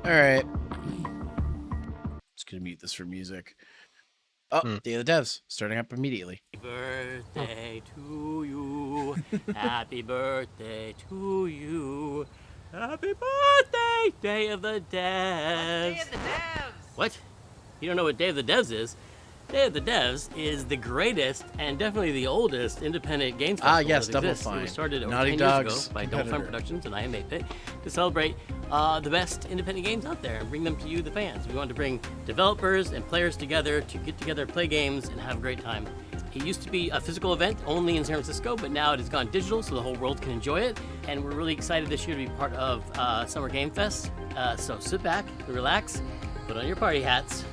All right. Just gonna mute this for music. Oh, Day of the Devs starting up immediately. Happy birthday to you. Happy birthday to you. Happy birthday, Day of the Devs. Day of the Devs. What? You don't know what Day of the Devs is? Day of the Devs is the greatest and definitely the oldest independent games festival yes, that Double exists. Fine. It was started over Naughty 10 Dog's years ago by Double Fine competitor. Productions and I Am 8-Bit to celebrate the best independent games out there and bring them to you, the fans. We wanted to bring developers and players together to get together, play games, and have a great time. It used to be a physical event only in San Francisco, but now it has gone digital so the whole world can enjoy it. And we're really excited this year to be part of Summer Game Fest. So sit back, relax, put on your party hats.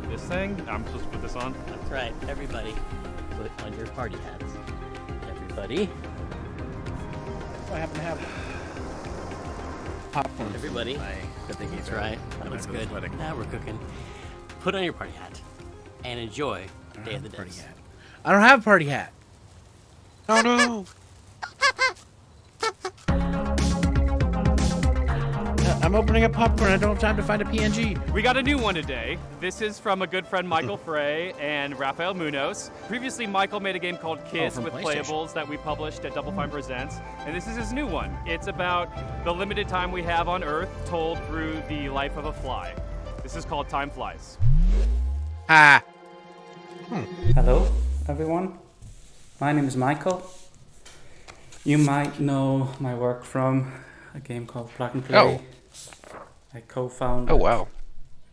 This thing? I'm supposed to put this on? That's right, everybody, put on your party hats. Everybody. I happen to have popcorn. Everybody. That's right. That's good. Now we're cooking. Put on your party hat and enjoy Day of the Devs. I don't have a party hat. Oh no! I'm opening up popcorn. I don't have time to find a PNG. We got a new one today. This is from a good friend Michael Frey and Rafael Munoz. Previously, Michael made a game called Kiss from with PlayStation. playables that we published at Double Fine Presents, and this is his new one. It's about the limited time we have on Earth told through the life of a fly. This is called Time Flies. Ah. Hello, everyone. My name is Michael. You might know my work from a game called Plug and Play. Oh. I co-founded Oh wow!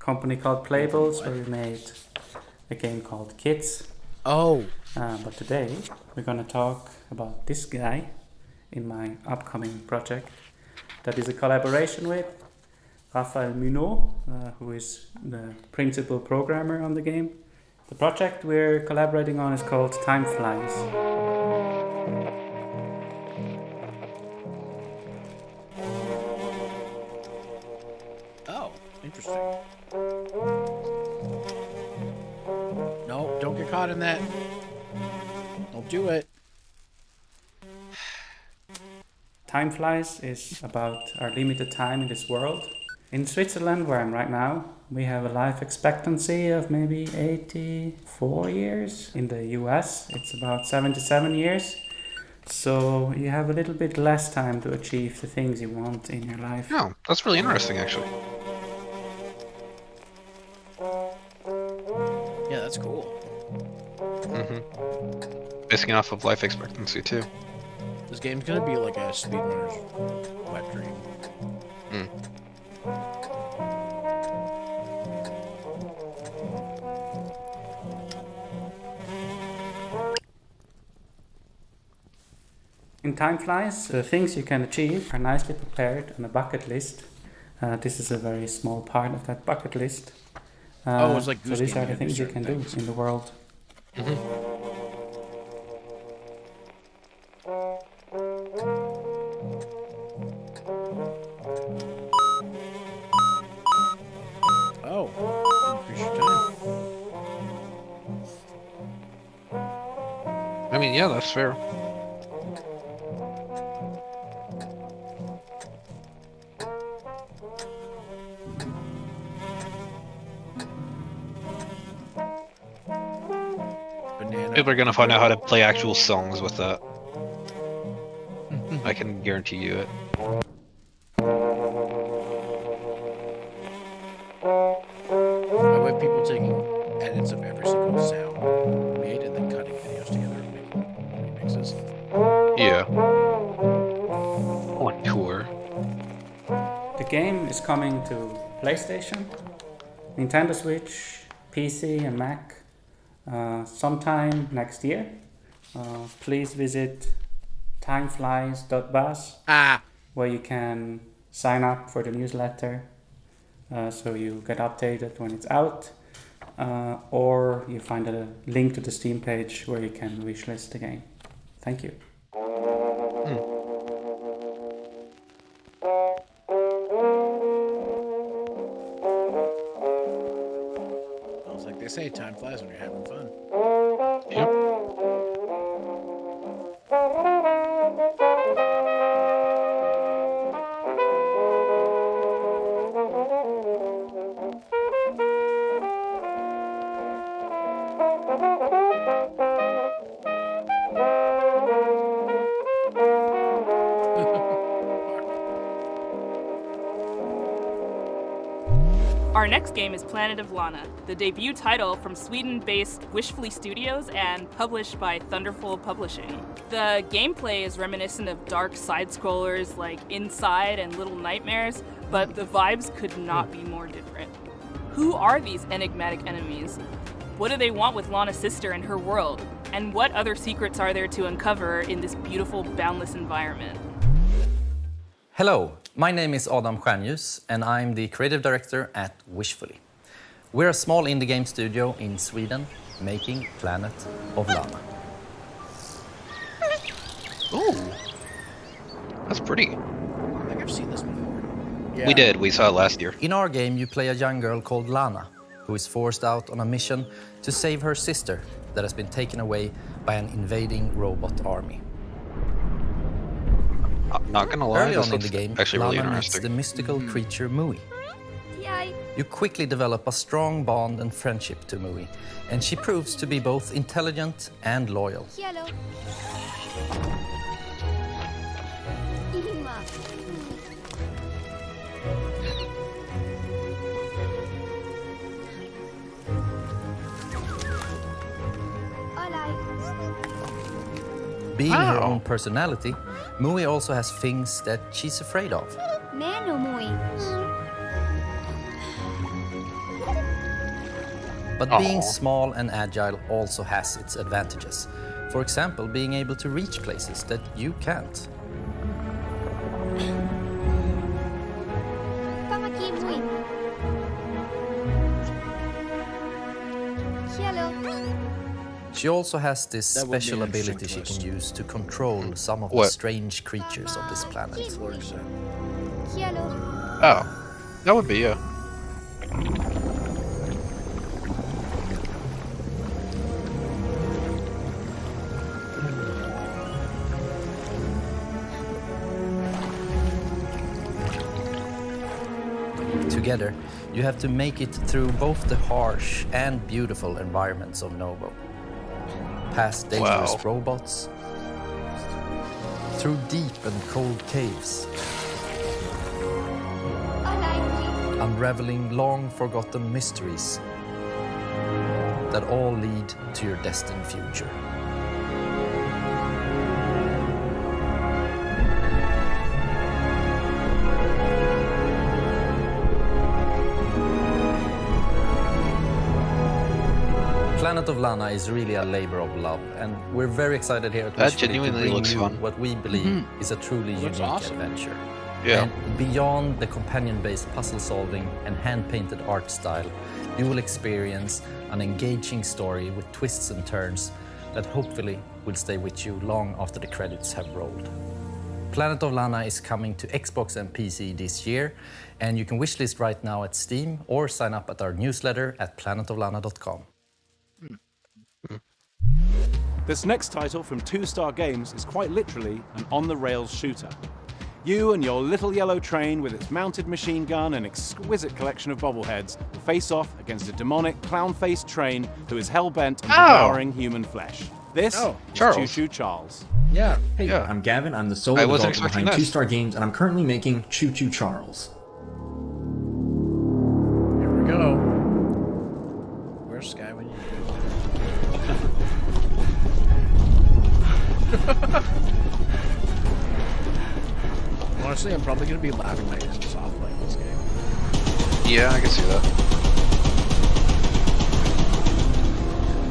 a company called Playables, where we made a game called Kids. Oh. But today we're gonna talk about this guy in my upcoming project. That is a collaboration with Rafael Munoz, who is the principal programmer on the game. The project we're collaborating on is called Time Flies. Oh, interesting. No, don't get caught in that. Don't do it. Time Flies is about our limited time in this world. In Switzerland, where I'm right now, we have a life expectancy of maybe 84 years. In the US, it's about 77 years. So you have a little bit less time to achieve the things you want in your life. Oh, that's really interesting, actually. Yeah, that's cool. Basing off of life expectancy too. This game's gonna be like a speedrunner's wet dream. In Time Flies, the things you can achieve are nicely prepared on a bucket list. This is a very small part of that bucket list. It's like so Goose these Game, are the you can do things you certain can do things. in the world. Oh, increase your time. I mean, yeah, that's fair. Banana. People are gonna find out how to play actual songs with that. I can guarantee you it. I like people taking edits of every single sound made and then cutting videos together and making remixes. Yeah. On tour. The game is coming to PlayStation, Nintendo Switch, PC and Mac sometime next year. Please visit timeflies.buzz where you can sign up for the newsletter so you get updated when it's out, or you find a link to the Steam page where you can wishlist the game. Thank you. Well, it's like they say, time flies when you're having fun. Yep. Our next game is Planet of Lana, the debut title from Sweden-based Wishfully Studios and published by Thunderful Publishing. The gameplay is reminiscent of dark side-scrollers like Inside and Little Nightmares, but the vibes could not be more different. Who are these enigmatic enemies? What do they want with Lana's sister and her world? And what other secrets are there to uncover in this beautiful, boundless environment? Hello, my name is Adam Stjernljus and I'm the creative director at Wishfully. We're a small indie game studio in Sweden making Planet of Lana. Ooh. That's pretty. I think I've seen this before. Yeah. We did. We saw it last year. In our game, you play a young girl called Lana, who is forced out on a mission to save her sister that has been taken away by an invading robot army. Not gonna lie, Early this on in looks the game, actually really Lana meets interesting. the mystical creature Mui. You quickly develop a strong bond and friendship to Mui, and she proves to be both intelligent and loyal. Being her own personality, Mui also has things that she's afraid of. But being small and agile also has its advantages. For example, being able to reach places that you can't. She also has this That would be special an interesting ability she twist. can use to control some of the What? strange creatures of this planet. Oh, that would be, yeah. Together, you have to make it through both the harsh and beautiful environments of Novo. Past dangerous Wow. robots, through deep and cold caves, unraveling long-forgotten mysteries that all lead to your destined future. Planet of Lana is really a labor of love, and we're very excited here at That Wishfully to genuinely bring looks you fun. what we believe is a truly Looks unique awesome. adventure. Yeah. And beyond the companion-based puzzle solving and hand-painted art style, you will experience an engaging story with twists and turns that hopefully will stay with you long after the credits have rolled. Planet of Lana is coming to Xbox and PC this year, and you can wishlist right now at Steam or sign up at our newsletter at planetoflana.com. This next title from 2-Star Games is quite literally an on-the-rails shooter. You and your little yellow train with its mounted machine gun and exquisite collection of bobbleheads will face off against a demonic clown-faced train who is hell-bent on devouring human flesh. This is Charles. Choo Choo Charles. Yeah. Hey, Yeah. I'm Gavin. I'm the I solo wasn't developer expecting behind this. 2-Star Games, and I'm currently making Choo Choo Charles. Here we go. Where's Sky when you Honestly, I'm probably going to be laughing my ass off playing this game. Yeah, I can see that.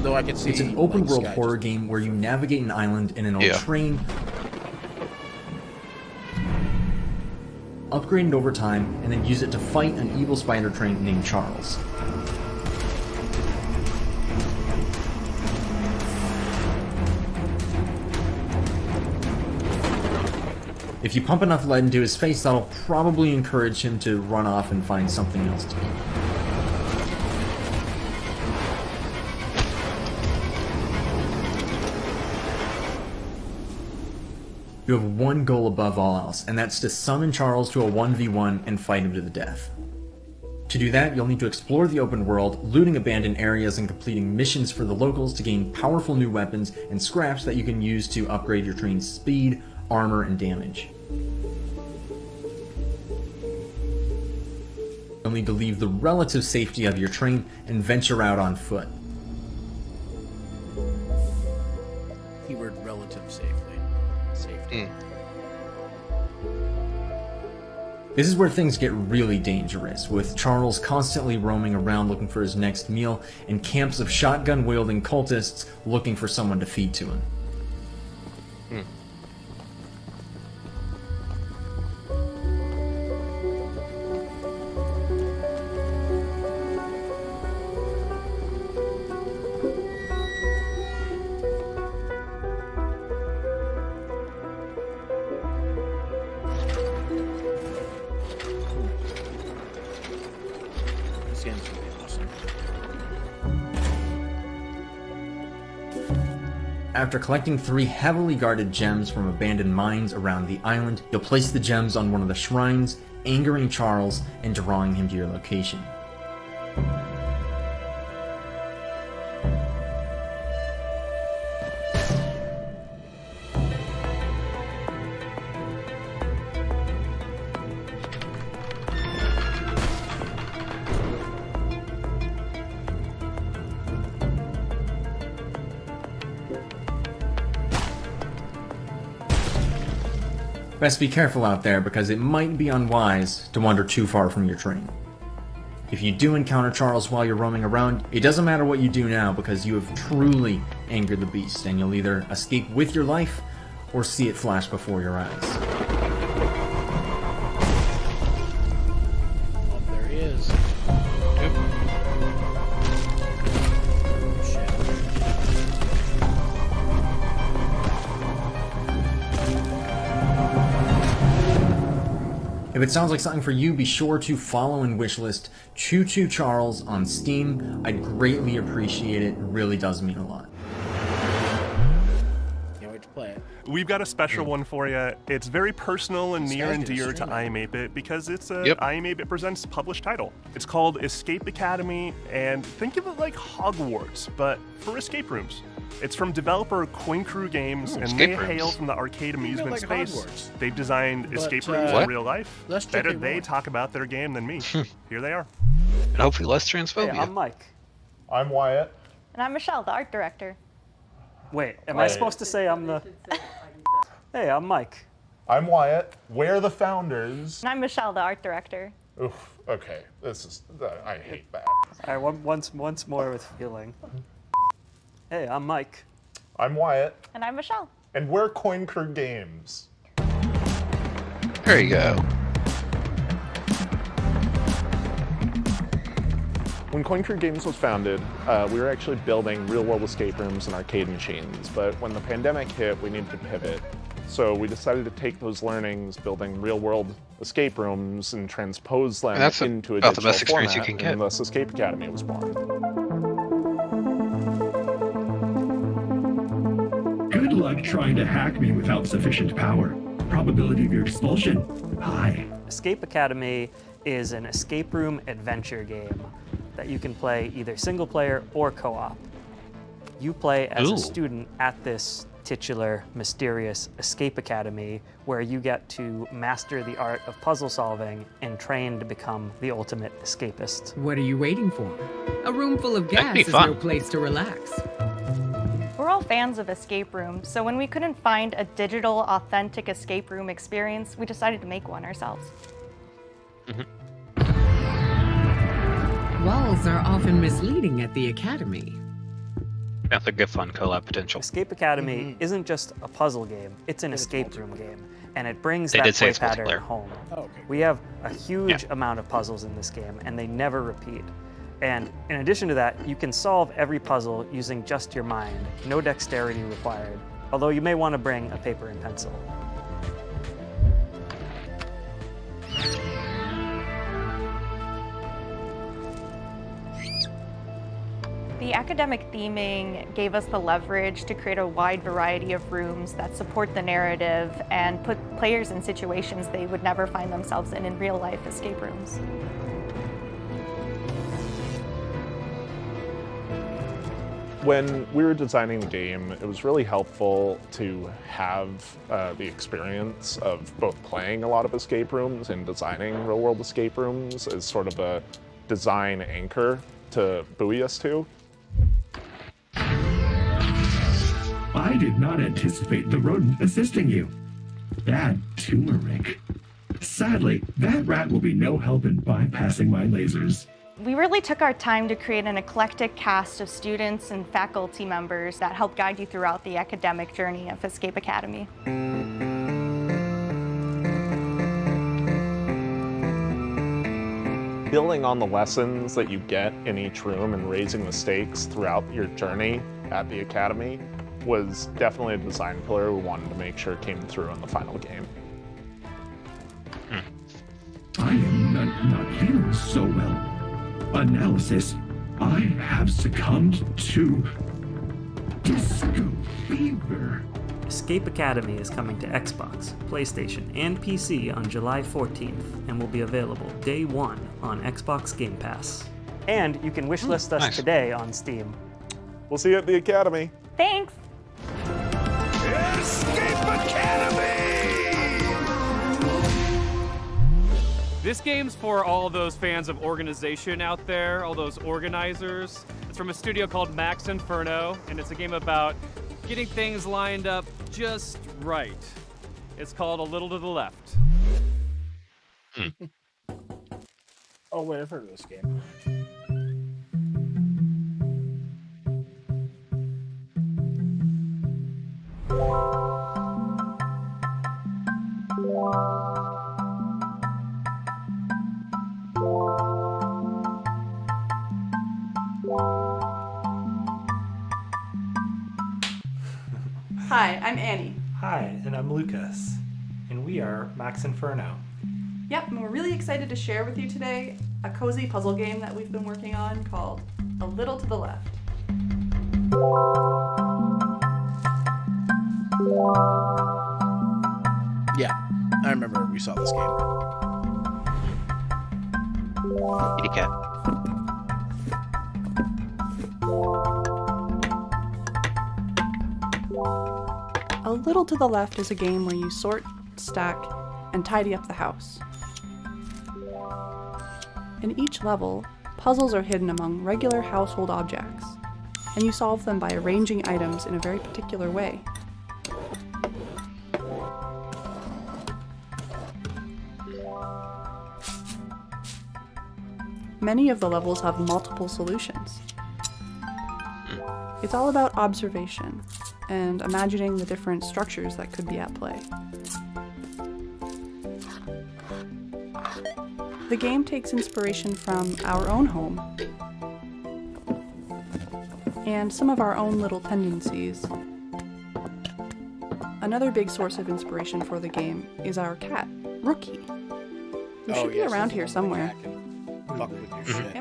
Though I can see It's an open like, world Sky horror just- game where you navigate an island in an old Yeah. train, upgrade it over time, and then use it to fight an evil spider train named Charles. If you pump enough lead into his face, that'll probably encourage him to run off and find something else to eat. You have one goal above all else, and that's to summon Charles to a 1v1 and fight him to the death. To do that, you'll need to explore the open world, looting abandoned areas and completing missions for the locals to gain powerful new weapons and scraps that you can use to upgrade your train's speed, armor, and damage. You'll need to leave the relative safety of your train and venture out on foot. Keyword relative safely. Safety. This is where things get really dangerous, with Charles constantly roaming around looking for his next meal, and camps of shotgun-wielding cultists looking for someone to feed to him. This game's gonna be awesome. After collecting 3 heavily guarded gems from abandoned mines around the island, you'll place the gems on one of the shrines, angering Charles and drawing him to your location. Best be careful out there, because it might be unwise to wander too far from your train. If you do encounter Charles while you're roaming around, it doesn't matter what you do now, because you have truly angered the beast, and you'll either escape with your life or see it flash before your eyes. Oh, there he is. If it sounds like something for you, be sure to follow and wishlist Choo Choo Charles on Steam. I'd greatly appreciate it. It really does mean a lot. Can't wait to play it. We've got a special one for you. It's very personal and near and dear to I Am 8-Bit because it's a I Am 8-Bit Presents published title. It's called Escape Academy, and think of it like Hogwarts, but for escape rooms. It's from developer Coin Crew Games, and they hail from the arcade amusement like space. Hogwarts. They've designed escape rooms in real life. Better they talk about their game than me. Here they are. And hopefully less transphobia. Hey, I'm Mike. I'm Wyatt. And I'm Michelle, the art director. Wait, am I supposed to say I'm the... Hey, I'm Mike. I'm Wyatt. We're the founders. And I'm Michelle, the art director. Oof, okay. This is... I hate that. All right, once more with feeling. Hey, I'm Mike. I'm Wyatt. And I'm Michelle. And we're Coin Crew Games. There you go. When Coin Crew Games was founded, we were actually building real-world escape rooms and arcade machines, but when the pandemic hit, we needed to pivot. So we decided to take those learnings, building real-world escape rooms, and transpose them into a digital the best experience format, you can get. and thus Escape Academy was born. Good luck trying to hack me without sufficient power. Probability of your expulsion, high. Escape Academy is an escape room adventure game that you can play either single player or co-op. You play as a student at this titular, mysterious Escape Academy, where you get to master the art of puzzle solving and train to become the ultimate escapist. What are you waiting for? A room full of gas is no place to relax. We're all fans of escape rooms, so when we couldn't find a digital, authentic escape room experience, we decided to make one ourselves. Walls are often misleading at the Academy. That's a good fun collab potential. Escape Academy isn't just a puzzle game, it's an escape room game, and it brings They that did say play it's pattern multiplayer. home. Oh, okay. We have a huge amount of puzzles in this game, and they never repeat. And in addition to that, you can solve every puzzle using just your mind, no dexterity required, although you may want to bring a paper and pencil. The academic theming gave us the leverage to create a wide variety of rooms that support the narrative and put players in situations they would never find themselves in real-life escape rooms. When we were designing the game, it was really helpful to have the experience of both playing a lot of escape rooms and designing real-world escape rooms as sort of a design anchor to buoy us to. I did not anticipate the rodent assisting you. Bad turmeric. Sadly, that rat will be no help in bypassing my lasers. We really took our time to create an eclectic cast of students and faculty members that help guide you throughout the academic journey of Escape Academy. Building on the lessons that you get in each room and raising the stakes throughout your journey at the Academy was definitely a design pillar we wanted to make sure came through in the final game. I am not feeling so well. Analysis, I have succumbed to disco fever. Escape Academy is coming to Xbox, PlayStation, and PC on July 14th and will be available day one on Xbox Game Pass. And you can wishlist us today on Steam. We'll see you at the Academy. Thanks! Escape Academy! This game's for all those fans of organization out there, all those organizers. It's from a studio called Max Inferno, and it's a game about getting things lined up just right. It's called A Little to the Left. Oh, wait, I've heard of this game. Hi, I'm Annie. Hi, and I'm Lucas, and we are Max Inferno. Yep, and we're really excited to share with you today a cozy puzzle game that we've been working on called A Little to the Left. Yeah, I remember we saw this game. Kitty cat. A Little to the Left is a game where you sort, stack, and tidy up the house. In each level, puzzles are hidden among regular household objects, and you solve them by arranging items in a very particular way. Many of the levels have multiple solutions. It's all about observation and imagining the different structures that could be at play. The game takes inspiration from our own home and some of our own little tendencies. Another big source of inspiration for the game is our cat, Rookie. He should be around here somewhere. Fuck with your shit.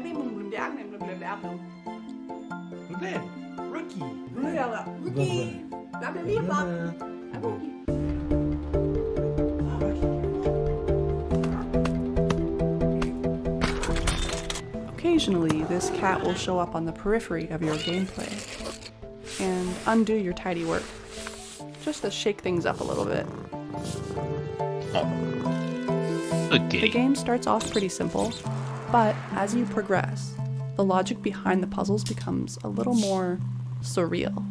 Occasionally, this cat will show up on the periphery of your gameplay and undo your tidy work, just to shake things up a little bit. The game starts off pretty simple, but as you progress, the logic behind the puzzles becomes a little more surreal.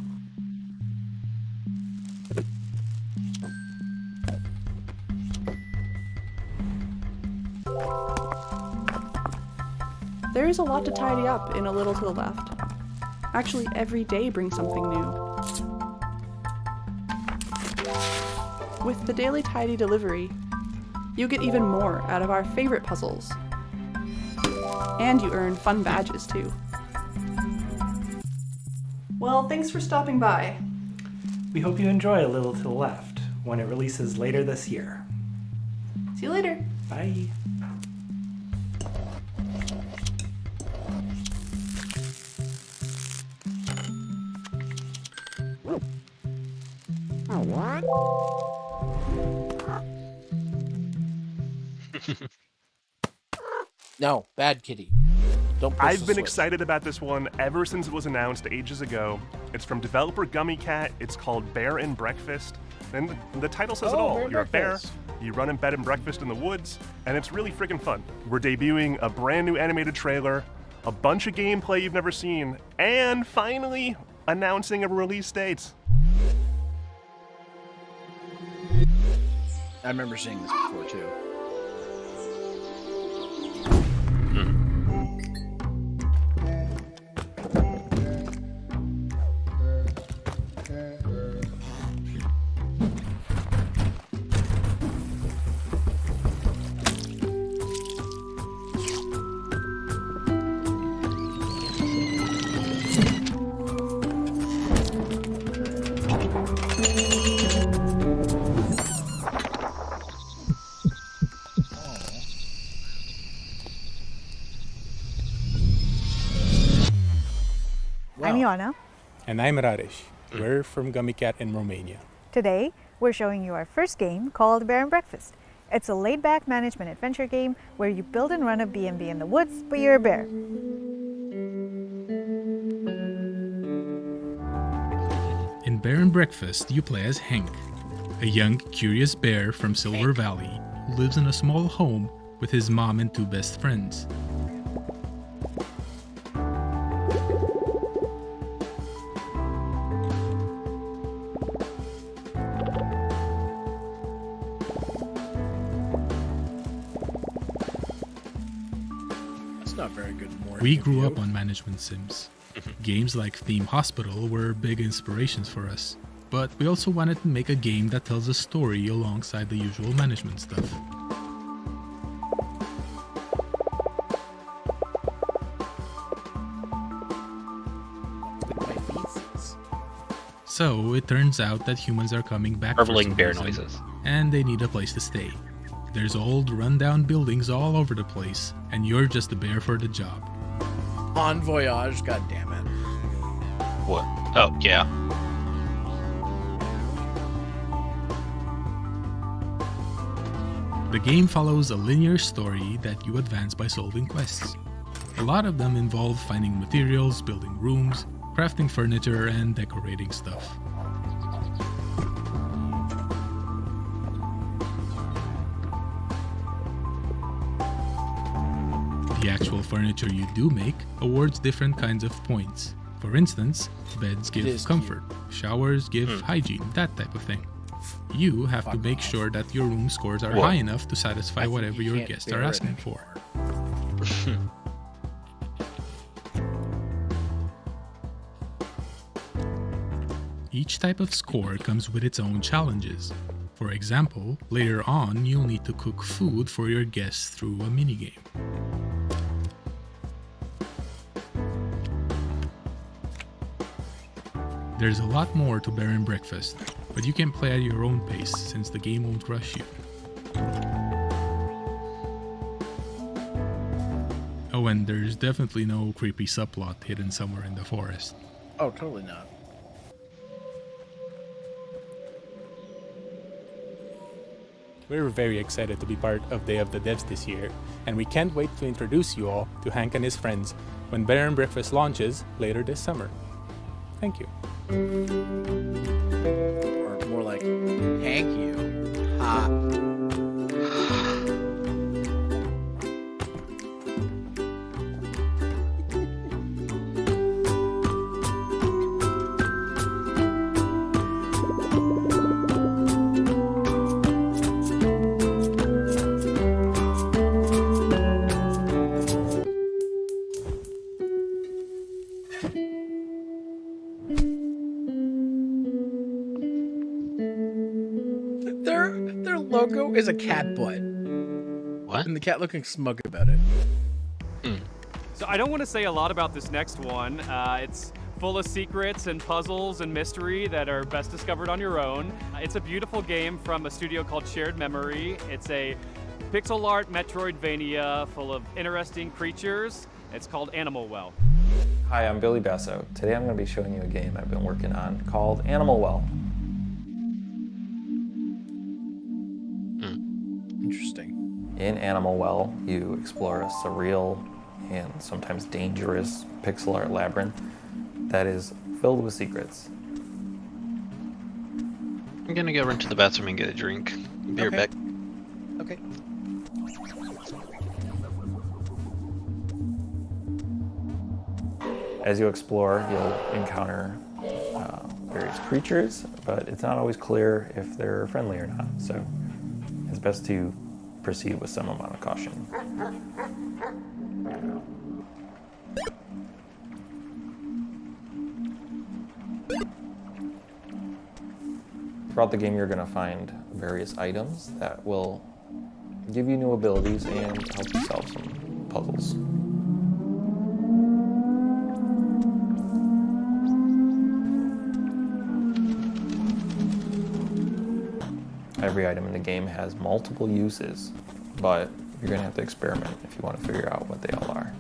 There is a lot to tidy up in A Little to the Left. Actually, every day brings something new. With the daily tidy delivery, you get even more out of our favorite puzzles. And you earn fun badges too. Well, thanks for stopping by. We hope you enjoy A Little to the Left when it releases later this year. See you later. Bye. No, bad kitty. Don't push I've the been switch. excited about this one ever since it was announced ages ago. It's from developer Gummy Cat. It's called Bear and Breakfast. And the title says it all. Bear and You're a bear, Breakfast. you run in bed and breakfast in the woods, and it's really freaking fun. We're debuting a brand new animated trailer, a bunch of gameplay you've never seen, and finally announcing a release date. I remember seeing this before too. I'm Ioana. And I'm Radesh. We're from Gummy Cat in Romania. Today, we're showing you our first game called Bear and Breakfast. It's a laid-back management adventure game where you build and run a B&B in the woods, but you're a bear. In Bear and Breakfast, you play as Hank, a young, curious bear from Silver Valley who lives in a small home with his mom and two best friends. Not very good morning. We grew up on management sims. Games like Theme Hospital were big inspirations for us, but we also wanted to make a game that tells a story alongside the usual management stuff. So it turns out that humans are coming back for Marveling some bear reason, noises. and they need a place to stay. There's old, rundown buildings all over the place, and you're just the bear for the job. Bon voyage, goddammit. What? Oh, yeah. The game follows a linear story that you advance by solving quests. A lot of them involve finding materials, building rooms, crafting furniture, and decorating stuff. The actual furniture you do make awards different kinds of points. For instance, beds give comfort, showers give hygiene, that type of thing. You have to make sure that your room scores are high enough to satisfy whatever your guests are asking for. Each type of score comes with its own challenges. For example, later on you'll need to cook food for your guests through a minigame. There's a lot more to Bear and Breakfast, but you can play at your own pace since the game won't rush you. Oh, and there's definitely no creepy subplot hidden somewhere in the forest. Oh, totally not. We're very excited to be part of Day of the Devs this year, and we can't wait to introduce you all to Hank and his friends when Bear and Breakfast launches later this summer. Thank you. Or more like, Hank you. Ha. Their logo is a cat butt. What? And the cat looking smug about it. So I don't want to say a lot about this next one. It's full of secrets and puzzles and mystery that are best discovered on your own. It's a beautiful game from a studio called Shared Memory. It's a pixel art Metroidvania full of interesting creatures. It's called Animal Well. Hi, I'm Billy Basso. Today I'm going to be showing you a game I've been working on called Animal Well. Interesting. In Animal Well, you explore a surreal and sometimes dangerous pixel art labyrinth that is filled with secrets. I'm gonna go run to the bathroom and get a drink. Be right back. Okay. As you explore, you'll encounter various creatures, but it's not always clear if they're friendly or not, so it's best to proceed with some amount of caution. Throughout the game, you're going to find various items that will give you new abilities and help you solve some puzzles. Every item in the game has multiple uses, but you're going to have to experiment if you want to figure out what they all are.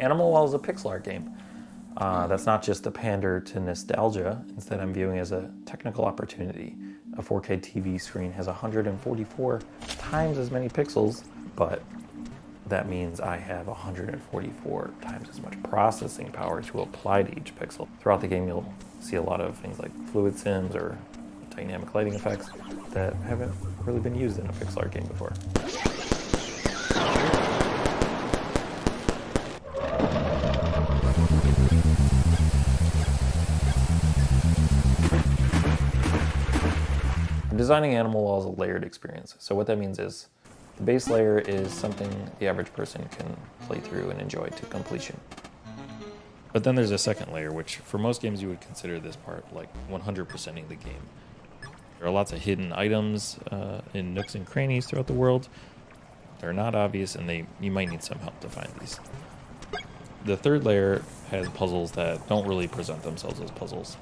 Animal Well is a pixel art game. That's not just a pander to nostalgia. Instead, I'm viewing it as a technical opportunity. A 4K TV screen has 144 times as many pixels, but that means I have 144 times as much processing power to apply to each pixel. Throughout the game, you'll see a lot of things like fluid sims or dynamic lighting effects that haven't really been used in a pixel art game before. Designing Animal Well is a layered experience. So what that means is the base layer is something the average person can play through and enjoy to completion. But then there's a second layer, which for most games you would consider this part like 100%ing the game. There are lots of hidden items in nooks and crannies throughout the world. They're not obvious, and you might need some help to find these. The third layer has puzzles that don't really present themselves as puzzles.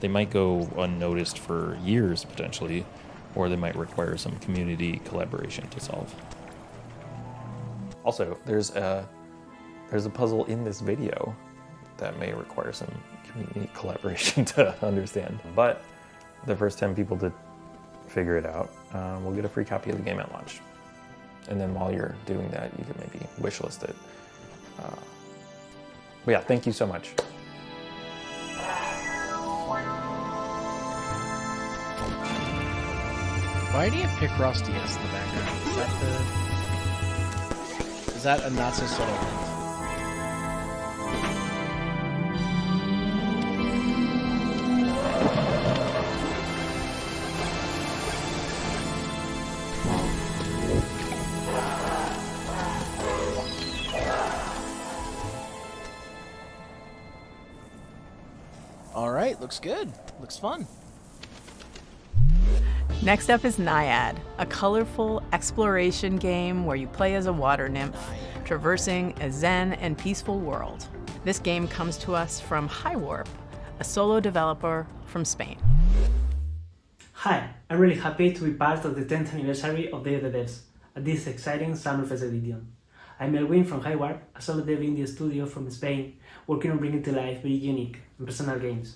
They might go unnoticed for years, potentially, or they might require some community collaboration to solve. Also, there's a puzzle in this video that may require some community collaboration to understand. But the first 10 people to figure it out will get a free copy of the game at launch. And then while you're doing that, you can maybe wishlist it. But yeah, thank you so much. Why do you have Pick Rostias in the background? Is that a not so subtle hint? All right, looks good. Looks fun. Next up is Naiad, a colorful exploration game where you play as a water nymph, traversing a zen and peaceful world. This game comes to us from Highwarp, a solo developer from Spain. Hi, I'm really happy to be part of the 10th anniversary of Day of the Devs at this exciting Summerfest edition. I'm Elwin from Highwarp, a solo dev indie studio from Spain, working on bringing to life very unique and personal games.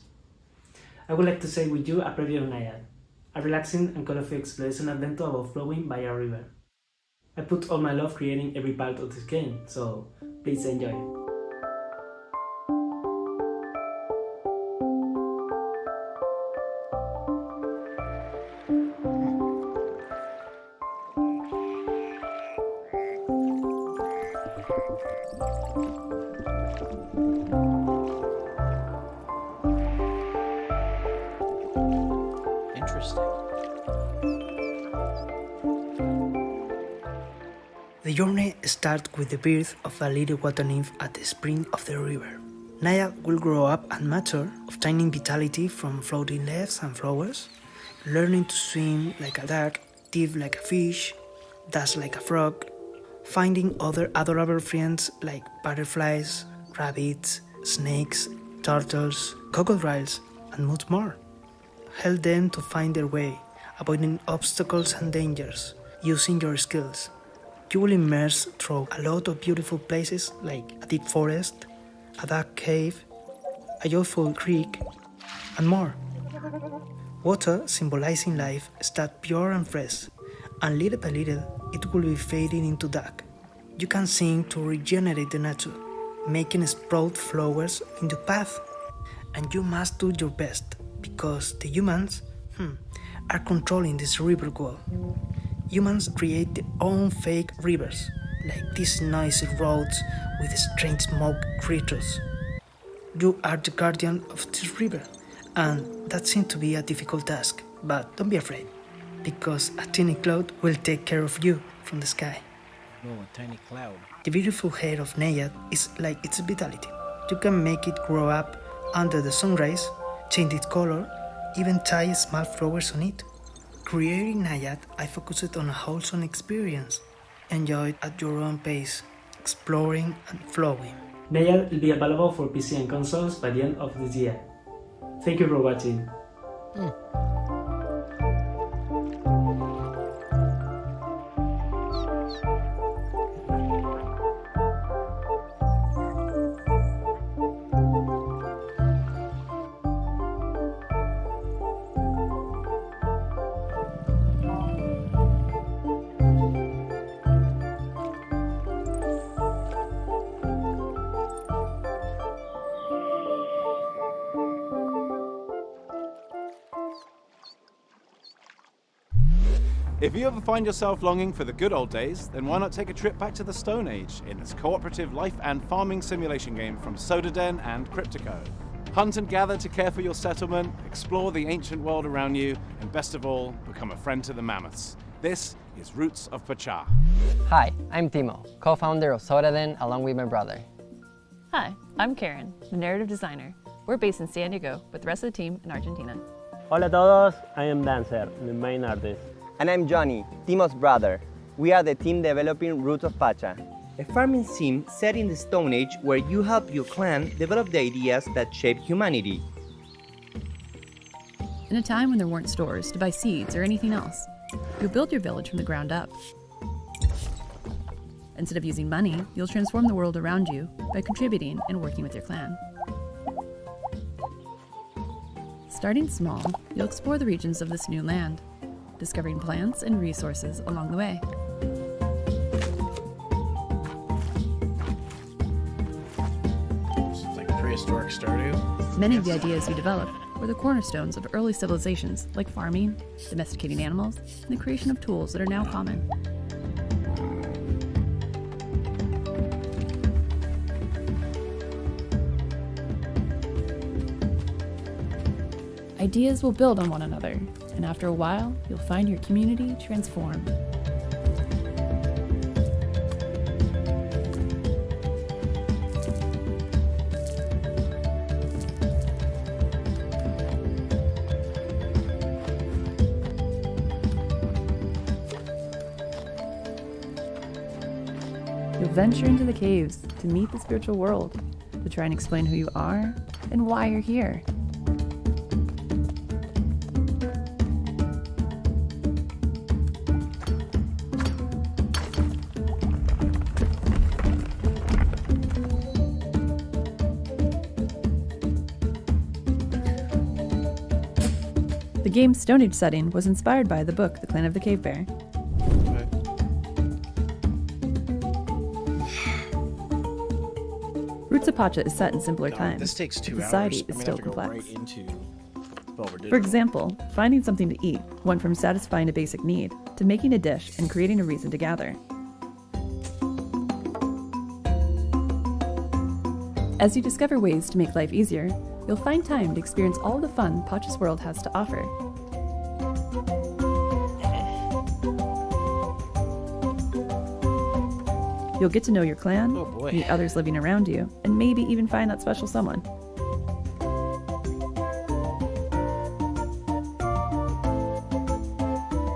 I would like to share with you a preview of Naiad, a relaxing and colorful exploration adventure about flowing by a river. I put all my love creating every part of this game, so please enjoy. The journey starts with the birth of a little water nymph at the spring of the river. Naiad will grow up and mature, obtaining vitality from floating leaves and flowers, learning to swim like a duck, dive like a fish, dance like a frog, finding other adorable friends like butterflies, rabbits, snakes, turtles, crocodiles, and much more. Help them to find their way, avoiding obstacles and dangers, using your skills, You will immerse through a lot of beautiful places like a deep forest, a dark cave, a joyful creek, and more. Water, symbolizing life, starts pure and fresh, and little by little it will be fading into dark. You can sing to regenerate the nature, making sprout flowers in the path. And you must do your best, because the humans are controlling this river wall. Humans create their own fake rivers, like these noisy roads with strange smoke creatures. You are the guardian of this river, and that seems to be a difficult task, but don't be afraid, because a tiny cloud will take care of you from the sky. Oh, a tiny cloud. The beautiful hair of Nayad is like its vitality. You can make it grow up under the sun rays, change its color, even tie small flowers on it. Creating Nayad, I focused on a wholesome experience. Enjoy it at your own pace, exploring and flowing. Nayad will be available for PC and consoles by the end of this year. Thank you for watching. If you ever find yourself longing for the good old days, then why not take a trip back to the Stone Age in this cooperative life and farming simulation game from Sodaden and Cryptico. Hunt and gather to care for your settlement, explore the ancient world around you, and best of all, become a friend to the mammoths. This is Roots of Pachá. Hi, I'm Timo, co-founder of Sodaden along with my brother. Hi, I'm Karen, the narrative designer. We're based in San Diego, with the rest of the team in Argentina. Hola a todos, I am Dancer, the main artist. And I'm Johnny, Timo's brother. We are the team developing Roots of Pachá, a farming sim set in the Stone Age where you help your clan develop the ideas that shape humanity. In a time when there weren't stores to buy seeds or anything else, you'll build your village from the ground up. Instead of using money, you'll transform the world around you by contributing and working with your clan. Starting small, you'll explore the regions of this new land, discovering plants and resources along the way. It's like prehistoric Stardew. Many of the ideas you develop were the cornerstones of early civilizations like farming, domesticating animals, and the creation of tools that are now common. Ideas will build on one another, and after a while, you'll find your community transformed. You'll venture into the caves to meet the spiritual world, to try and explain who you are and why you're here. The game's Stone Age setting was inspired by the book The Clan of the Cave Bear. Roots of Pachá is set in simpler times. This takes 2 but society hours. is still I mean, I have to complex. go right into Belver Digital. For example, finding something to eat went from satisfying a basic need to making a dish and creating a reason to gather. As you discover ways to make life easier, you'll find time to experience all the fun Pachá's world has to offer. You'll get to know your clan, meet others living around you, and maybe even find that special someone.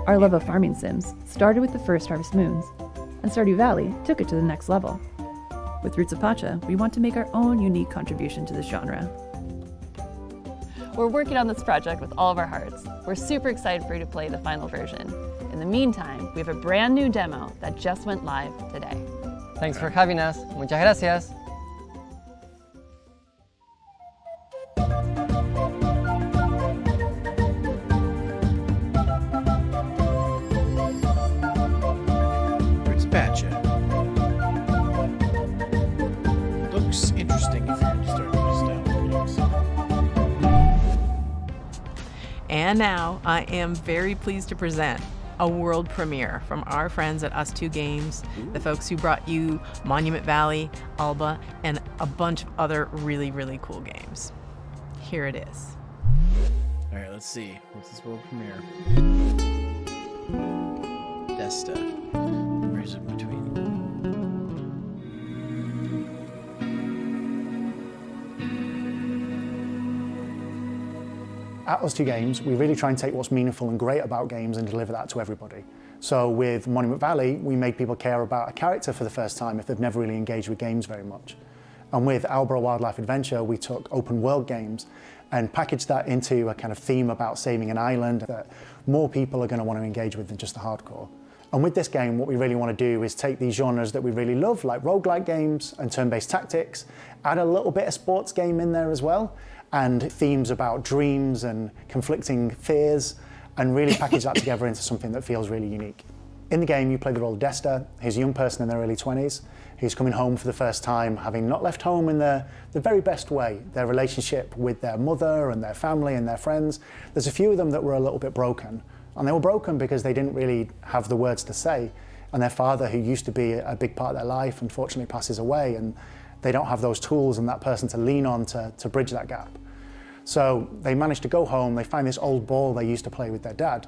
Our love of farming sims started with the first Harvest Moons, and Stardew Valley took it to the next level. With Roots of Pachá, we want to make our own unique contribution to this genre. We're working on this project with all of our hearts. We're super excited for you to play the final version. In the meantime, we have a brand new demo that just went live today. Thanks for having us. Muchas gracias. It's Patcha. Looks interesting if you're starting to style videos. And now I am very pleased to present a world premiere from our friends at Us2 Games, the folks who brought you Monument Valley, Alba, and a bunch of other really, really cool games. Here it is. All right, let's see. What's this world premiere? Desta. Where's it between? At Us2 Games, we really try and take what's meaningful and great about games and deliver that to everybody. So with Monument Valley, we made people care about a character for the first time if they've never really engaged with games very much. And with Alba Wildlife Adventure, we took open world games and packaged that into a kind of theme about saving an island that more people are going to want to engage with than just the hardcore. And with this game, what we really want to do is take these genres that we really love, like roguelike games and turn-based tactics, add a little bit of sports game in there as well, and themes about dreams and conflicting fears, and really package that together into something that feels really unique. In the game, you play the role of Desta, who's a young person in their early 20s, who's coming home for the first time, having not left home in the very best way. Their relationship with their mother and their family and their friends, there's a few of them that were a little bit broken. And they were broken because they didn't really have the words to say. And their father, who used to be a big part of their life, unfortunately passes away, and they don't have those tools and that person to lean on to bridge that gap. So they manage to go home, they find this old ball they used to play with their dad,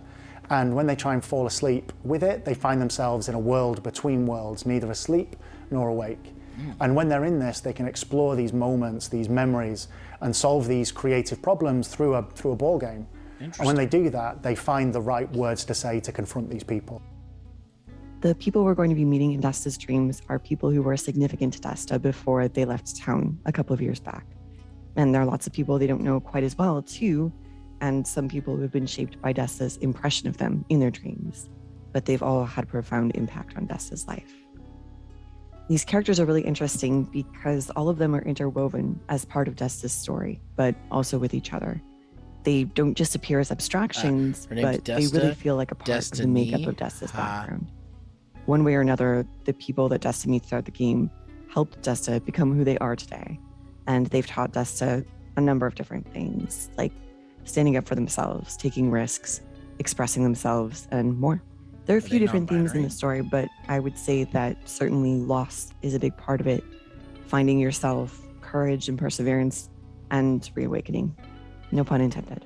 and when they try and fall asleep with it, they find themselves in a world between worlds, neither asleep nor awake. And when they're in this, they can explore these moments, these memories, and solve these creative problems through a ball game. And when they do that, they find the right words to say to confront these people. The people we're going to be meeting in Desta's dreams are people who were significant to Desta before they left town a couple of years back. And there are lots of people they don't know quite as well, too, and some people who have been shaped by Desta's impression of them in their dreams. But they've all had a profound impact on Desta's life. These characters are really interesting because all of them are interwoven as part of Desta's story, but also with each other. They don't just appear as abstractions, but they really feel like a part of the makeup of Desta's background. One way or another, the people that Desta meets throughout the game helped Desta become who they are today. And they've taught Desta a number of different things, like standing up for themselves, taking risks, expressing themselves, and more. There are a few different themes in the story, but I would say that certainly loss is a big part of it. Finding yourself, courage and perseverance, and reawakening. No pun intended.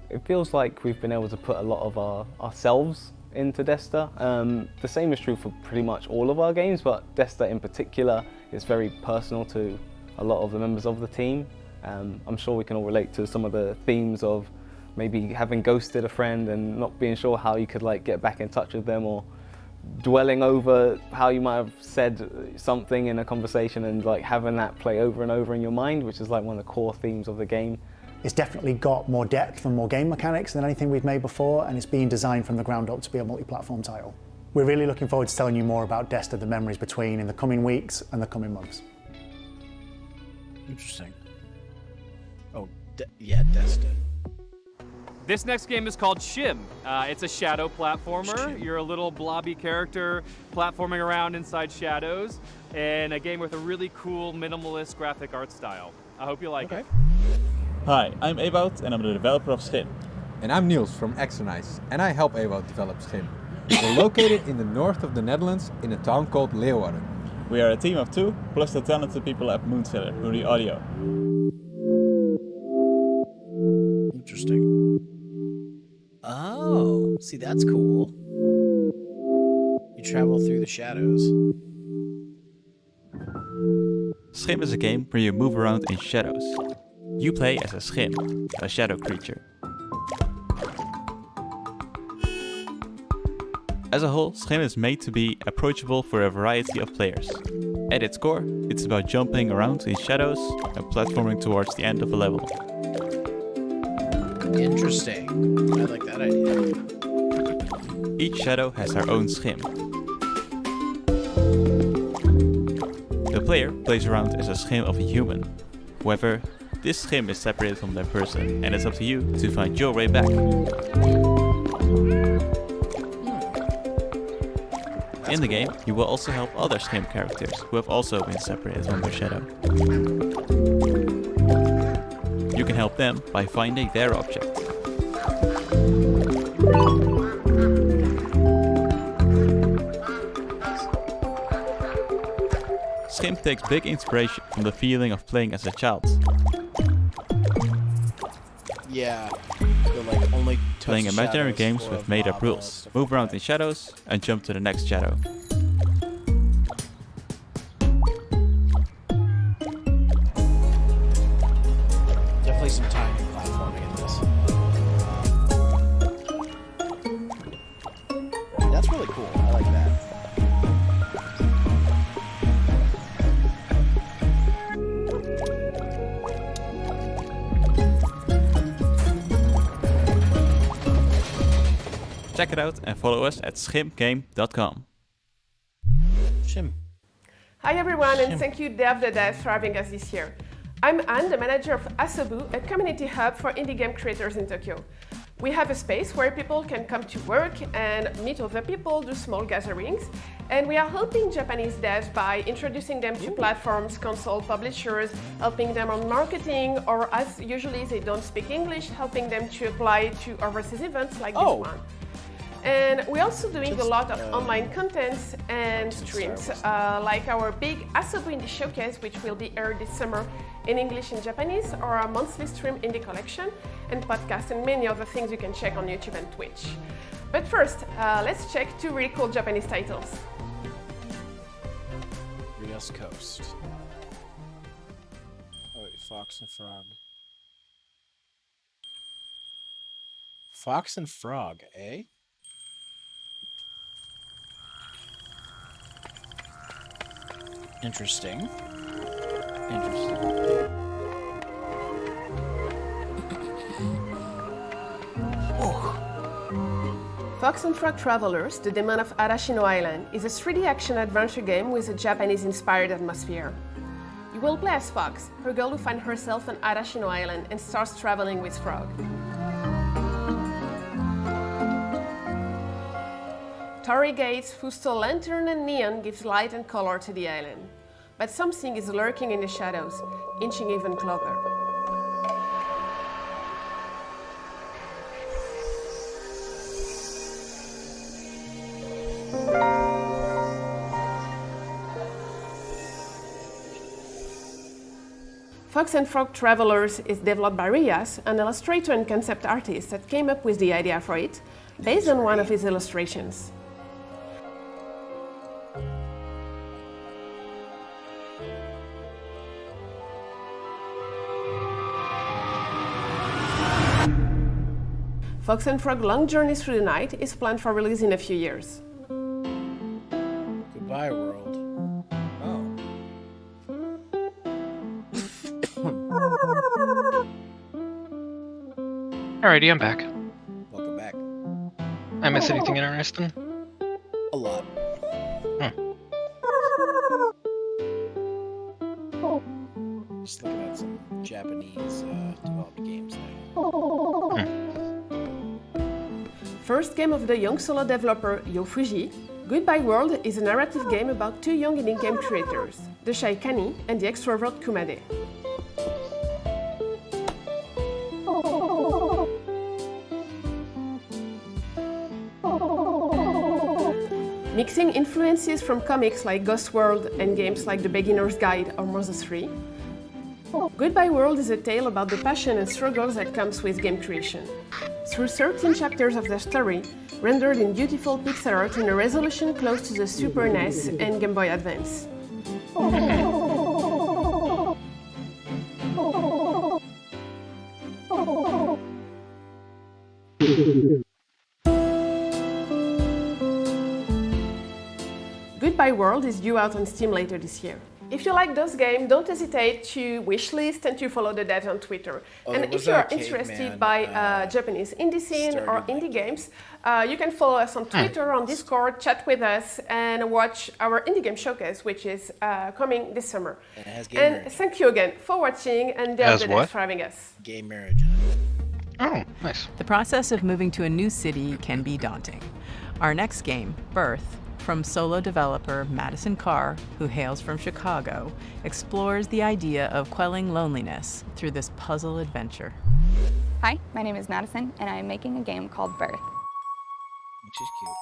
It feels like we've been able to put a lot of ourselves into Desta. The same is true for pretty much all of our games, but Desta in particular is very personal to a lot of the members of the team. I'm sure we can all relate to some of the themes of maybe having ghosted a friend and not being sure how you could get back in touch with them, or dwelling over how you might have said something in a conversation and having that play over and over in your mind, which is one of the core themes of the game. It's definitely got more depth and more game mechanics than anything we've made before, and it's being designed from the ground up to be a multi-platform title. We're really looking forward to telling you more about Desta, the memories between, in the coming weeks and the coming months. Interesting. Oh, yeah, Desta. This next game is called Shim. It's a shadow platformer. You're a little blobby character platforming around inside shadows, and a game with a really cool minimalist graphic art style. I hope you like it. Hi, I'm Ewout and I'm the developer of Schim. And I'm Niels from Exernice, and I help Ewout develop Schim. We're located in the north of the Netherlands in a town called Leeuwarden. We are a team of 2, plus the talented people at Moonseller, who do audio. Interesting. Oh, see, that's cool. You travel through the shadows. Schim is a game where you move around in shadows. You play as a Schim, a shadow creature. As a whole, Schim is made to be approachable for a variety of players. At its core, it's about jumping around in shadows and platforming towards the end of a level. Interesting. I like that idea. Each shadow has their own schim. The player plays around as a schim of a human. However, this schim is separated from their person, and it's up to you to find your way back. In the game, you will also help other schim characters who have also been separated from their shadow. You can help them by finding their object. Schim takes big inspiration from the feeling of playing as a child. Yeah. So like only Playing imaginary games with made-up rules. Move around in shadows and jump to the next shadow. Definitely some timing platforming in this. That's really cool. I like that. Check it out and follow us at schimgame.com. Shim. Hi everyone, and thank you Dev the Dev for having us this year. I'm Anne, the manager of Asobu, a community hub for indie game creators in Tokyo. We have a space where people can come to work and meet other people, do small gatherings, and we are helping Japanese devs by introducing them to platforms, console publishers, helping them on marketing, or as usually they don't speak English, helping them to apply to overseas events like this one. And we're also doing a lot of online contents and streams, like our big Asobu Indie Showcase, which will be aired this summer in English and Japanese, or our monthly stream Indie Collection, and podcasts, and many other things you can check on YouTube and Twitch. But first, let's check two really cool Japanese titles. Rios Coast. Oh wait, Fox and Frog. Fox and Frog, eh? Interesting. Interesting. Fox and Frog Travelers, The Demon of Arashino Island, is a 3D action adventure game with a Japanese-inspired atmosphere. You will play as Fox, a girl who finds herself on Arashino Island and starts traveling with Frog. Torii gates, fusto lantern and neon gives light and color to the island. But something is lurking in the shadows, inching even closer. Fox and Frog Travelers is developed by Rias, an illustrator and concept artist that came up with the idea for it, based on one of his illustrations. Fox and Frog Long Journey Through the Night is planned for release in a few years. Goodbye, world. Oh. Alrighty, I'm back. Welcome back. I miss anything interesting? A lot. Just looking at some Japanese developed games now. First game of the young solo developer Yo Fuji, Goodbye World is a narrative game about two young indie game creators, the shy Kani and the extrovert Kumade. Mixing influences from comics like Ghost World and games like The Beginner's Guide or Mother 3, Goodbye World is a tale about the passion and struggles that comes with game creation. Through 13 chapters of the story, rendered in beautiful pixel art in a resolution close to the Super NES and Game Boy Advance. Goodbye World is due out on Steam later this year. If you like those games, don't hesitate to wishlist and to follow the devs on Twitter. Oh, and there if was you a are interested caveman, by Japanese indie scene or indie games, you can follow us on Twitter, on Discord, chat with us, and watch our indie game showcase, which is coming this summer. And it has game and marriage. thank you again for watching, and Dale the Devs for having us. Gay marriage. Oh, nice. The process of moving to a new city can be daunting. Our next game, Birth, from solo developer Madison Carr, who hails from Chicago, explores the idea of quelling loneliness through this puzzle adventure. Hi, my name is Madison, and I'm making a game called Birth. Which is cute.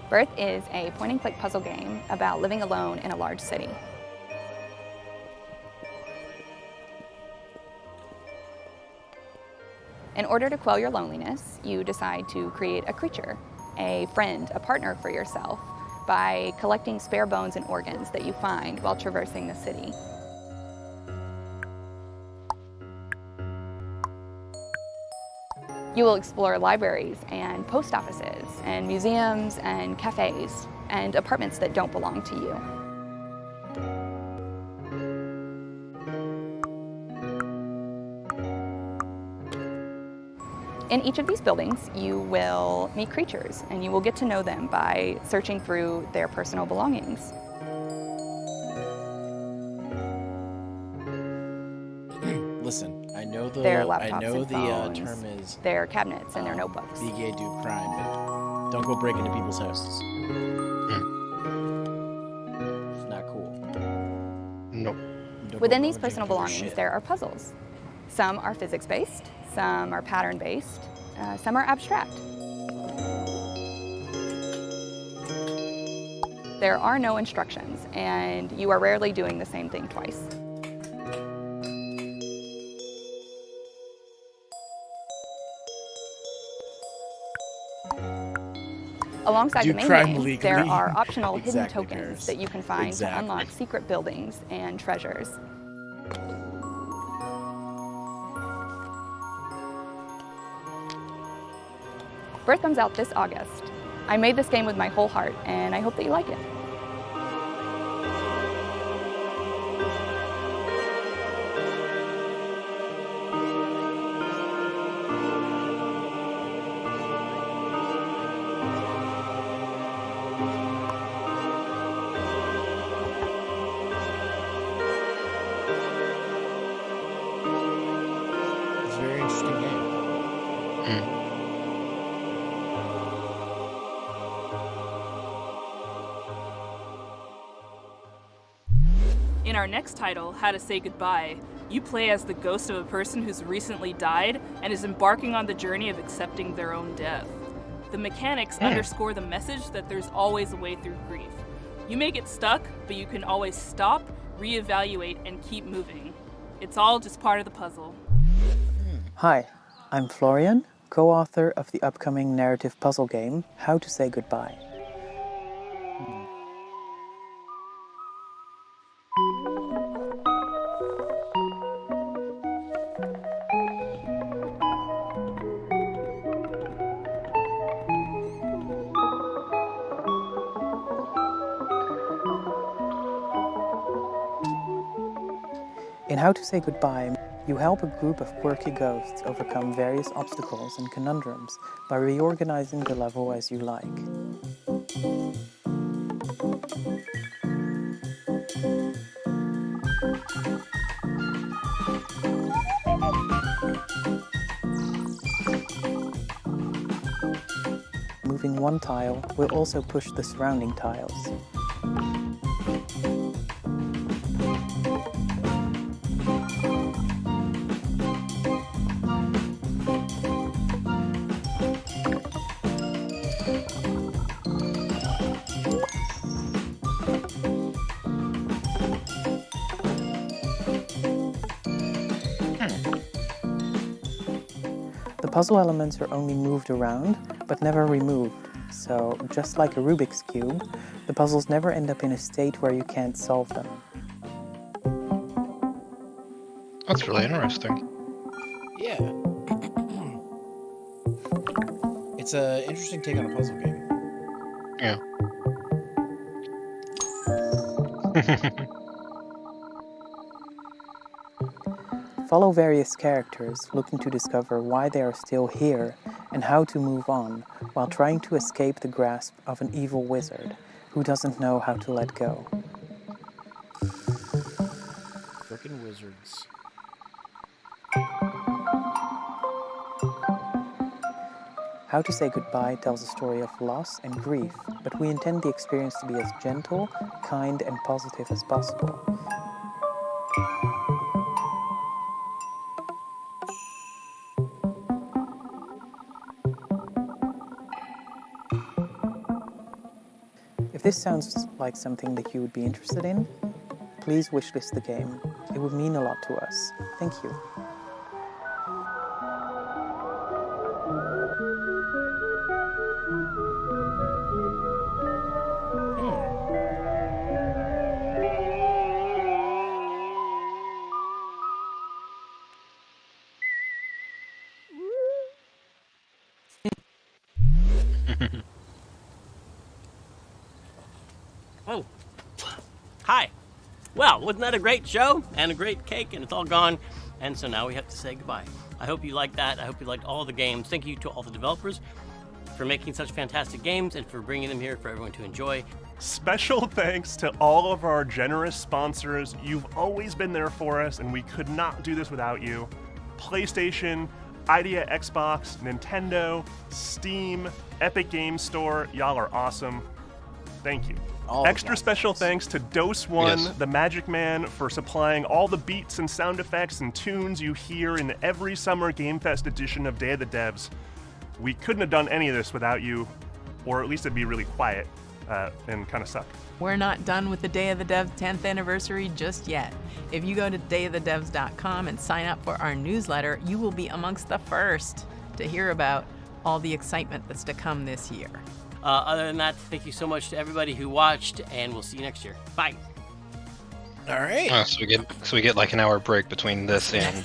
Birth is a point-and-click puzzle game about living alone in a large city. In order to quell your loneliness, you decide to create a creature, a friend, a partner for yourself, by collecting spare bones and organs that you find while traversing the city. You will explore libraries and post offices and museums and cafes and apartments that don't belong to you. In each of these buildings, you will meet creatures, and you will get to know them by searching through their personal belongings. Listen, I know the Their laptops I know and the phones, term is their cabinets and their notebooks. be gay, do crime, but don't go break into people's houses. It's not cool. Nope. Within these personal belongings, there are puzzles. Some are physics-based, some are pattern-based, some are abstract. There are no instructions, and you are rarely doing the same thing twice. Alongside Do the main crime game, legally. there are optional hidden Exactly, tokens Paris. that you can find Exactly. to unlock secret buildings and treasures. Birth comes out this August. I made this game with my whole heart, and I hope that you like it. It's a very interesting game. In our next title, How to Say Goodbye, you play as the ghost of a person who's recently died and is embarking on the journey of accepting their own death. The mechanics underscore the message that there's always a way through grief. You may get stuck, but you can always stop, reevaluate, and keep moving. It's all just part of the puzzle. Hi, I'm Florian, co-author of the upcoming narrative puzzle game, How to Say Goodbye. In How to Say Goodbye, you help a group of quirky ghosts overcome various obstacles and conundrums by reorganizing the level as you like. Moving one tile will also push the surrounding tiles. The puzzle elements are only moved around, but never removed, So, just like a Rubik's Cube, the puzzles never end up in a state where you can't solve them. That's really interesting. Yeah. It's an interesting take on a puzzle game. Yeah. Follow various characters looking to discover why they are still here and how to move on while trying to escape the grasp of an evil wizard who doesn't know how to let go. Frickin' wizards. How to Say Goodbye tells a story of loss and grief, but we intend the experience to be as gentle, kind, and positive as possible. If this sounds like something that you would be interested in, please wishlist the game. It would mean a lot to us. Thank you. Oh, hi. Well, wasn't that a great show and a great cake, and it's all gone, and so now we have to say goodbye. I hope you liked that. I hope you liked all the games. Thank you to all the developers for making such fantastic games and for bringing them here for everyone to enjoy. Special thanks to all of our generous sponsors. You've always been there for us, and we could not do this without you. PlayStation, Idea Xbox, Nintendo, Steam, Epic Games Store. Y'all are awesome. Thank you. Extra special thanks to Dose One, Yes. the Magic Man, for supplying all the beats and sound effects and tunes you hear in every Summer Game Fest edition of Day of the Devs. We couldn't have done any of this without you, or at least it'd be really quiet and kind of suck. We're not done with the Day of the Devs 10th anniversary just yet. If you go to dayofthedevs.com and sign up for our newsletter, you will be amongst the first to hear about all the excitement that's to come this year. Other than that, thank you so much to everybody who watched, and we'll see you next year. Bye. All right. So we get like an hour break between this and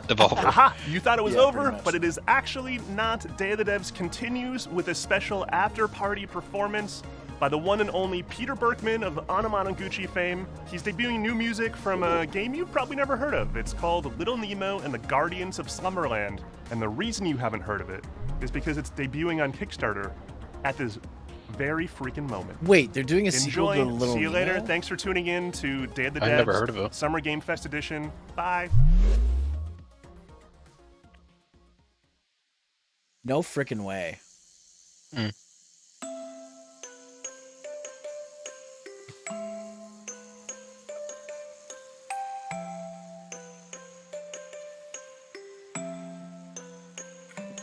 Devolver. Aha! You thought it was Yeah, over, pretty much. but it is actually not. Day of the Devs continues with a special after-party performance by the one and only Peter Berkman of Anamanaguchi fame. He's debuting new music from a game you've probably never heard of. It's called Little Nemo and the Guardians of Slumberland. And the reason you haven't heard of it is because it's debuting on Kickstarter at this very freaking moment. Wait, they're doing a sequel Enjoy. to Little See you later. Nemo? Thanks for tuning in to Day of the Devs. I've never heard of it. Summer Game Fest edition. Bye. No frickin' way.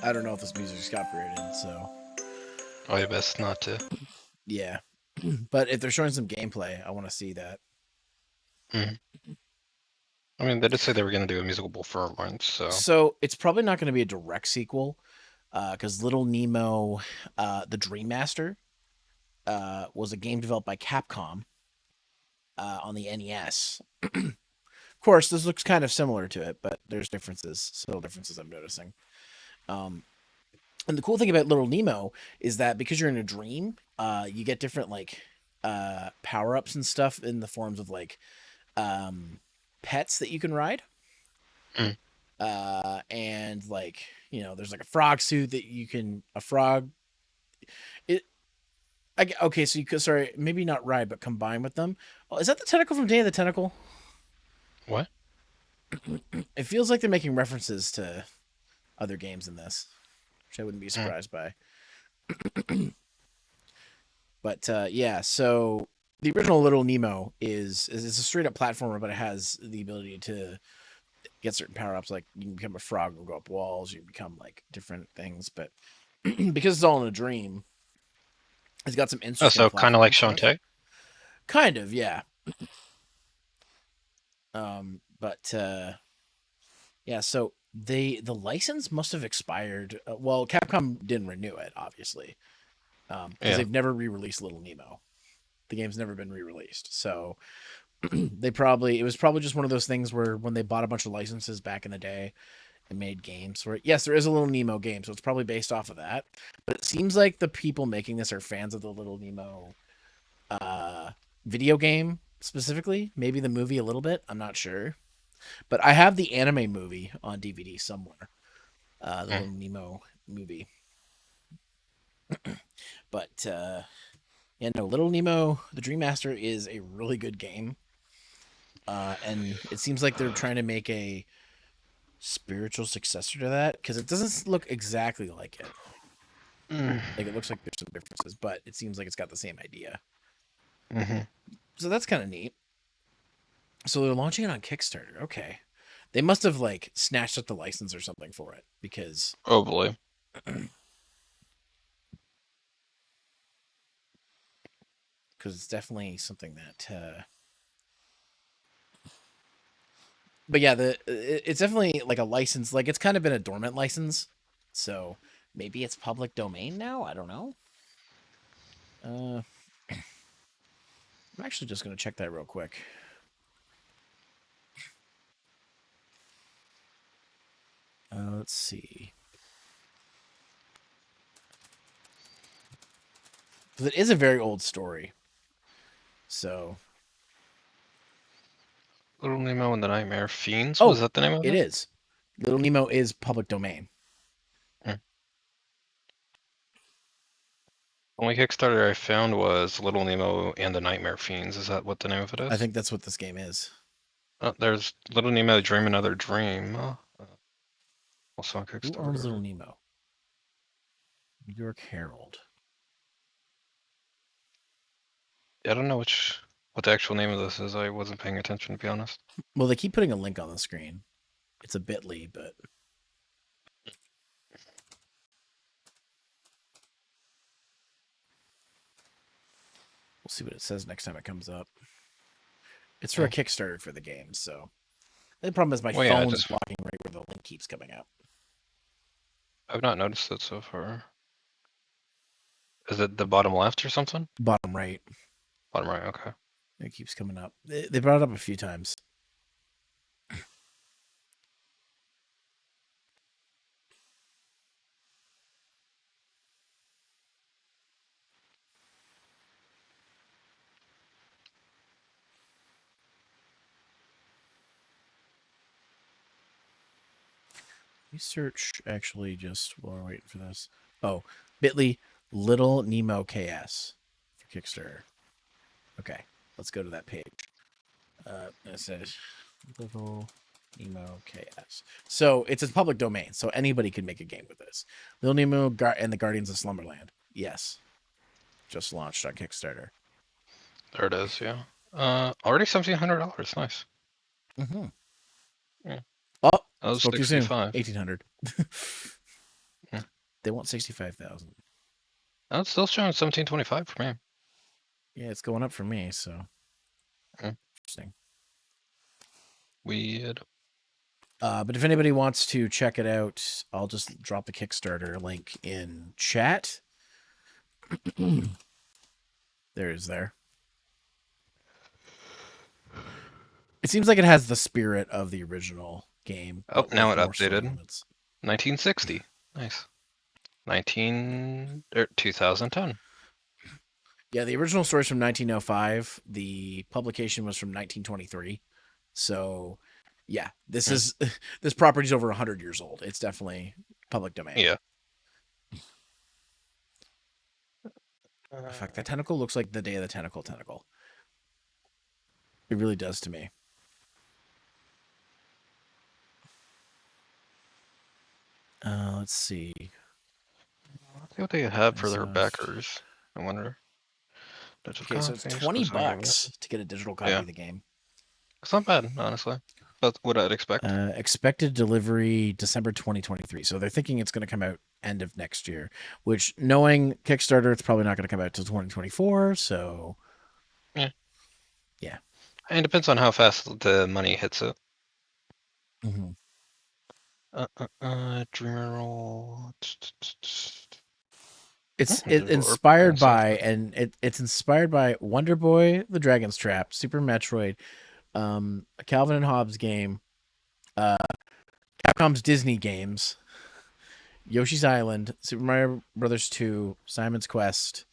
I don't know if this music's copyrighted, so Oh, yeah, best not to. yeah. But if they're showing some gameplay, I want to see that. Mhm. I mean, they did say they were going to do a musical performance, so. So it's probably not going to be a direct sequel, because Little Nemo, the Dream Master, was a game developed by Capcom on the NES. Of course, this looks kind of similar to it, but there's differences, subtle differences I'm noticing. And the cool thing about Little Nemo is that because you're in a dream, you get different like power-ups and stuff in the forms of like pets that you can ride. And like, you know, there's like a frog suit that you can okay, so you could, sorry, maybe not ride, but combine with them. Oh, is that the tentacle from Day of the Tentacle? What? It feels like they're making references to other games in this, which I wouldn't be surprised by. But yeah, so the original Little Nemo is a straight up platformer, but it has the ability to get certain power ups. Like you can become a frog and go up walls. You can become like different things, but because it's all in a dream, it's got some Oh, interesting. so kind of like platform stuff. Shantae? Kind of, yeah. But yeah, so the license must have expired. Well, Capcom didn't renew it, obviously. because they've never re-released Little Nemo. The game's never been re-released, so it was probably just one of those things where when they bought a bunch of licenses back in the day and made games where, yes, there is a Little Nemo game, so it's probably based off of that. But it seems like the people making this are fans of the Little Nemo video game specifically, maybe the movie a little bit. I'm not sure, but I have the anime movie on DVD somewhere. The Little Nemo movie. But yeah, no, Little Nemo, the Dream Master is a really good game. And it seems like they're trying to make a spiritual successor to that because it doesn't look exactly like it. Like, it looks like there's some differences, but it seems like it's got the same idea. So that's kind of neat. So they're launching it on Kickstarter. Okay. They must have like snatched up the license or something for it because probably. Because it's definitely something that but yeah, it's definitely like a license. Like, it's kind of been a dormant license, so maybe it's public domain now. I don't know. I'm actually just gonna check that real quick. Let's see. Because it is a very old story. So. Little Nemo and the Nightmare Fiends? Was that the name of it? It is. Little Nemo is public domain. Only Kickstarter I found was Little Nemo and the Nightmare Fiends. Is that what the name of it is? I think that's what this game is. There's Little Nemo Dream Another Dream. Also on Kickstarter. Who owns Little Nemo? New York Herald. I don't know what the actual name of this is. I wasn't paying attention, to be honest. Well, they keep putting a link on the screen. It's a bit.ly, but we'll see what it says next time it comes up. It's for a Kickstarter for the game, so the problem is my phone is blocking right where the link keeps coming up. I've not noticed it so far. Is it the bottom left or something? Bottom right. Bottom right, okay. It keeps coming up. They brought it up a few times. Search actually just while we're waiting for this. Oh, bit.ly Little Nemo KS for Kickstarter. Okay, let's go to that page. It says Little Nemo KS. So it's a public domain, so anybody can make a game with this. Little Nemo and the Guardians of Slumberland. Yes, just launched on Kickstarter. There it is. Yeah. Already $1,700. Nice. Yeah. Oh, that was spoke too soon. 65. 1,800. They want 65,000. That's still showing 1725 for me. Yeah, it's going up for me. So interesting. Weird. But if anybody wants to check it out, I'll just drop the Kickstarter link in chat. There it is there. It seems like it has the spirit of the original game. Oh, now it updated. 1960. Nice. 2010. Yeah, the original story is from 1905. The publication was from 1923. So, yeah, this is this property's over 100 years old. It's definitely public domain. Yeah. In fact, that tentacle looks like the Day of the Tentacle. It really does to me. Let's see. Let's see what they have for their backers. I wonder. Okay, so it's $20 to get a digital copy of the game. It's not bad, honestly. That's what I'd expect. Expected delivery December 2023. So they're thinking it's going to come out end of next year, which, knowing Kickstarter, it's probably not going to come out till 2024. So yeah. And it depends on how fast the money hits it. Dreamer roll. It's Devolver inspired sounds by, and it's inspired by Wonder Boy, The Dragon's Trap, Super Metroid, a Calvin and Hobbes game, Capcom's Disney games, Yoshi's Island, Super Mario Brothers 2, Simon's Quest,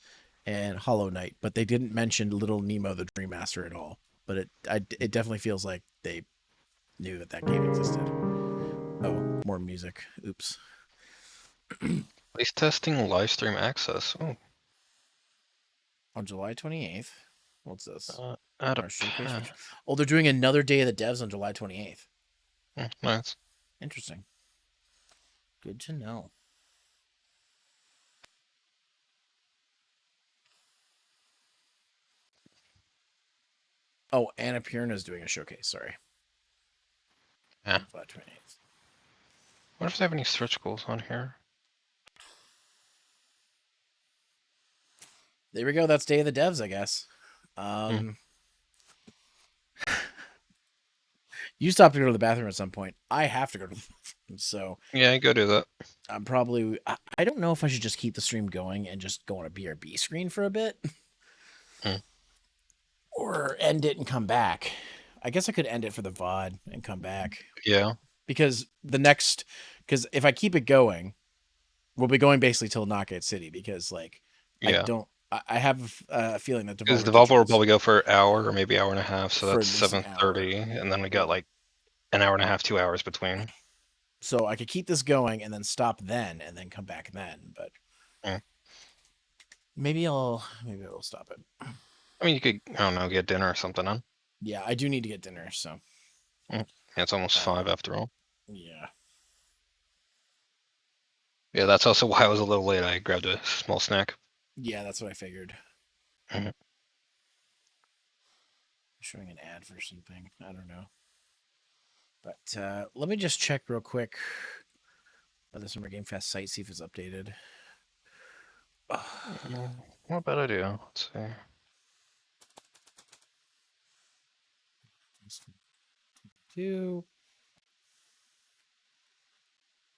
and Hollow Knight. But they didn't mention Little Nemo the Dream Master at all. But it definitely feels like they knew that game existed. Oh, more music. Oops. Release testing live stream access. Oh. On July 28th. What's this? Add a Our showcase. path. Oh, they're doing another Day of the Devs on July 28th. Nice. Interesting. Good to know. Oh, Anna Pierna's doing a showcase. Sorry. Yeah. July 28th. What if they have any stretch goals on here? There we go. That's Day of the Devs, I guess. You stop to go to the bathroom at some point. I have to go to the bathroom, so Yeah, go do that. I'm probably. I don't know if I should just keep the stream going and just go on a BRB screen for a bit, or end it and come back. I guess I could end it for the VOD and come back. Yeah. Because if I keep it going, we'll be going basically till Knockout City. Because Yeah. I have a feeling that Because Devolver will probably go for an hour or maybe hour and a half, so For that's at least an 7:30, and then we got like an hour and a half, 2 hours between. So I could keep this going and then stop then, and then come back then. But maybe I'll stop it. I mean, you could, I don't know, get dinner or something on. Yeah, I do need to get dinner, so. Yeah, it's almost 5 after all. Yeah. Yeah, that's also why I was a little late. I grabbed a small snack. Yeah, that's what I figured. Showing an ad for something. I don't know. But let me just check real quick the Summer Game Fest site, see if it's updated. What bad idea. Let's see.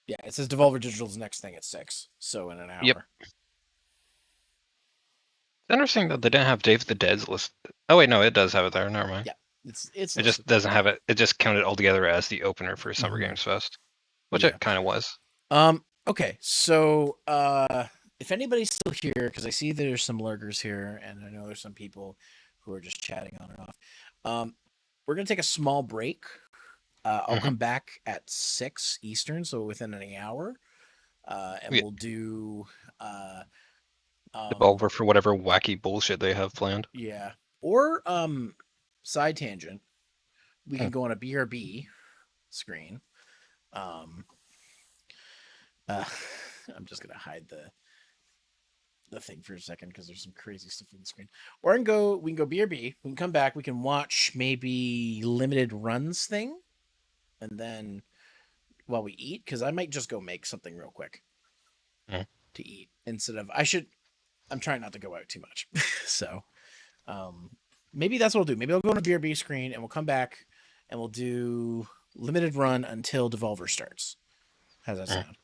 Yeah, it says Devolver Digital's next thing at 6, so in an hour. Yep. It's interesting that they didn't have Dave the Dead's list. Oh wait, no, it does have it there. Never mind. Yeah, it's it just doesn't have it. It just counted all together as the opener for Summer Games Fest, which it kind of was. Okay, so if anybody's still here, because I see there's some lurkers here, and I know there's some people who are just chatting on and off. We're gonna take a small break. I'll come back at 6 Eastern, so within an hour, and we'll do Devolver for whatever wacky bullshit they have planned. Yeah, or side tangent. We can go on a BRB screen. I'm just gonna hide the thing for a second because there's some crazy stuff on the screen. Or we can go BRB. We can come back. We can watch maybe limited runs thing, and then while we eat, because I might just go make something real quick to eat instead of I'm trying not to go out too much, so maybe that's what I'll do. Maybe I'll go on a BRB screen and we'll come back and we'll do limited run until Devolver starts. How's that sound?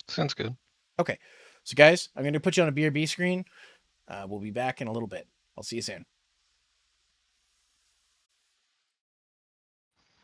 Sounds good. Okay. So guys, I'm going to put you on a BRB screen. We'll be back in a little bit. I'll see you soon.